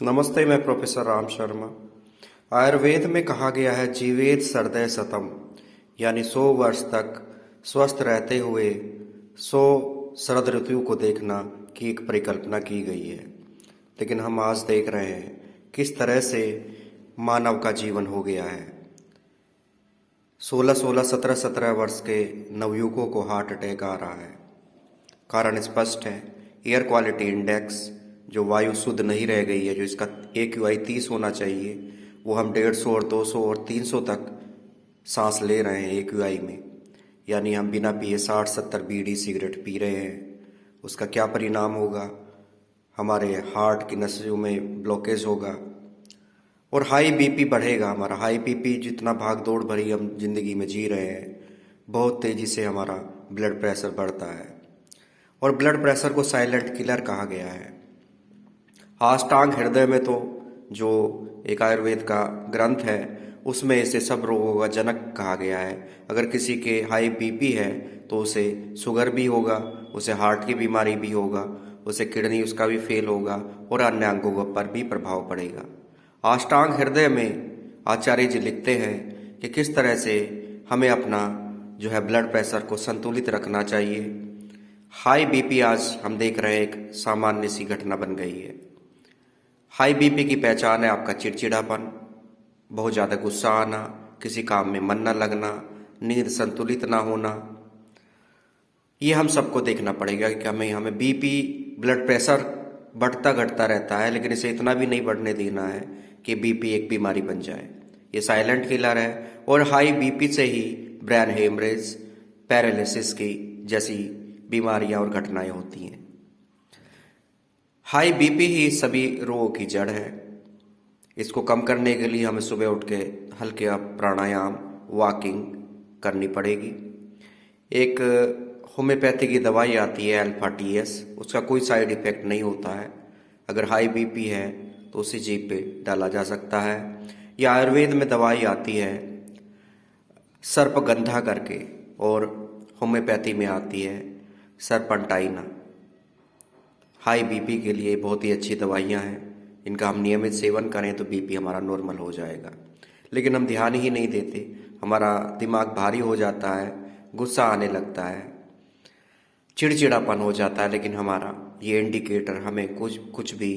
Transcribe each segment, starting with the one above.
नमस्ते, मैं प्रोफेसर राम शर्मा। आयुर्वेद में कहा गया है जीवेत शरदय शतम, यानी 100 वर्ष तक स्वस्थ रहते हुए 100 शरद ऋतु को देखना की एक परिकल्पना की गई है। लेकिन हम आज देख रहे हैं किस तरह से मानव का जीवन हो गया है। 16-16, 17-17 वर्ष के नवयुवकों को हार्ट अटैक आ रहा है। कारण स्पष्ट है, एयर क्वालिटी इंडेक्स, जो वायु शुद्ध नहीं रह गई है, जो इसका AQI 30 होना चाहिए, वो हम 150 और 200 और 300 तक सांस ले रहे हैं AQI में। यानी हम बिना पिए 60-70 बीड़ी सिगरेट पी रहे हैं। उसका क्या परिणाम होगा? हमारे हार्ट की नसों में ब्लॉकेज होगा और हाई BP बढ़ेगा। हमारा हाई BP, जितना भाग दौड़ भरी हम जिंदगी में जी रहे हैं, बहुत तेजी से हमारा ब्लड प्रेशर बढ़ता है। और ब्लड प्रेशर को साइलेंट किलर कहा गया है। अष्टांग हृदय में तो जो एक आयुर्वेद का ग्रंथ है, उसमें इसे सब रोगों का जनक कहा गया है। अगर किसी के हाई BP है तो उसे शुगर भी होगा, उसे हार्ट की बीमारी भी होगा, उसे किडनी उसका भी फेल होगा और अन्य अंगों पर भी प्रभाव पड़ेगा। अष्टांग हृदय में आचार्य जी लिखते हैं कि किस तरह से हमें अपना जो है ब्लड प्रेशर को संतुलित रखना चाहिए। हाई BP आज हम देख रहे हैं एक सामान्य सी घटना बन गई है। हाई BP की पहचान है आपका चिड़चिड़ापन, बहुत ज़्यादा गुस्सा आना, किसी काम में मन न लगना, नींद संतुलित ना होना। ये हम सबको देखना पड़ेगा कि हमें BP, ब्लड प्रेशर बढ़ता घटता रहता है, लेकिन इसे इतना भी नहीं बढ़ने देना है कि BP एक बीमारी बन जाए। ये साइलेंट किलर है और हाई BP से ही ब्रेन हेमरेज, पैरालिसिस की जैसी बीमारियां और घटनाएं होती हैं। हाई BP ही सभी रोगों की जड़ है। इसको कम करने के लिए हमें सुबह उठ के हल्के प्राणायाम, वॉकिंग करनी पड़ेगी। एक होम्योपैथी की दवाई आती है अल्फा TS, उसका कोई साइड इफेक्ट नहीं होता है। अगर हाई BP है तो उसे जीभ पे डाला जा सकता है। या आयुर्वेद में दवाई आती है सर्पगंधा करके, और होम्योपैथी में आती है सर्पेंटाइना। हाई BP के लिए बहुत ही अच्छी दवाइयाँ हैं। इनका हम नियमित सेवन करें तो BP हमारा नॉर्मल हो जाएगा। लेकिन हम ध्यान ही नहीं देते, हमारा दिमाग भारी हो जाता है, गुस्सा आने लगता है, चिड़चिड़ापन हो जाता है, लेकिन हमारा ये इंडिकेटर हमें कुछ भी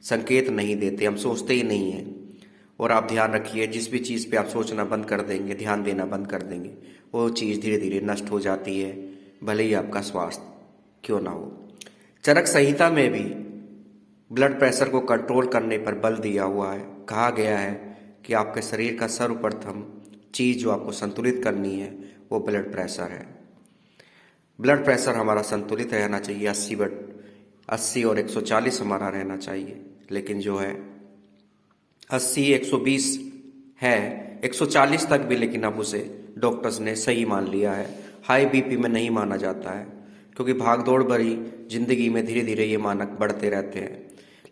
संकेत नहीं देते, हम सोचते ही नहीं हैं। और आप ध्यान रखिए, जिस भी चीज़ पे आप सोचना बंद कर देंगे, ध्यान देना बंद कर देंगे, वो चीज़ धीरे धीरे नष्ट हो जाती है, भले ही आपका स्वास्थ्य क्यों ना हो। चरक संहिता में भी ब्लड प्रेशर को कंट्रोल करने पर बल दिया हुआ है। कहा गया है कि आपके शरीर का सर्वप्रथम चीज़ जो आपको संतुलित करनी है वो ब्लड प्रेशर है। ब्लड प्रेशर हमारा संतुलित रहना चाहिए, 80 और 140 हमारा रहना चाहिए। लेकिन जो है 80, 120 है, 140 तक भी, लेकिन अब उसे डॉक्टर्स ने सही मान लिया है। हाई BP में नहीं माना जाता है, क्योंकि भागदौड़ भरी जिंदगी में धीरे धीरे ये मानक बढ़ते रहते हैं।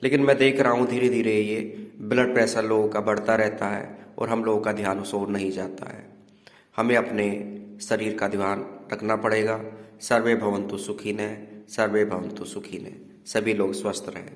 लेकिन मैं देख रहा हूँ धीरे धीरे ये ब्लड प्रेशर लोगों का बढ़ता रहता है और हम लोगों का ध्यान उस ओर नहीं जाता है। हमें अपने शरीर का ध्यान रखना पड़ेगा। सर्वे भवन्तु सुखिनः, सर्वे भवन्तु सुखिनः। सभी लोग स्वस्थ रहें।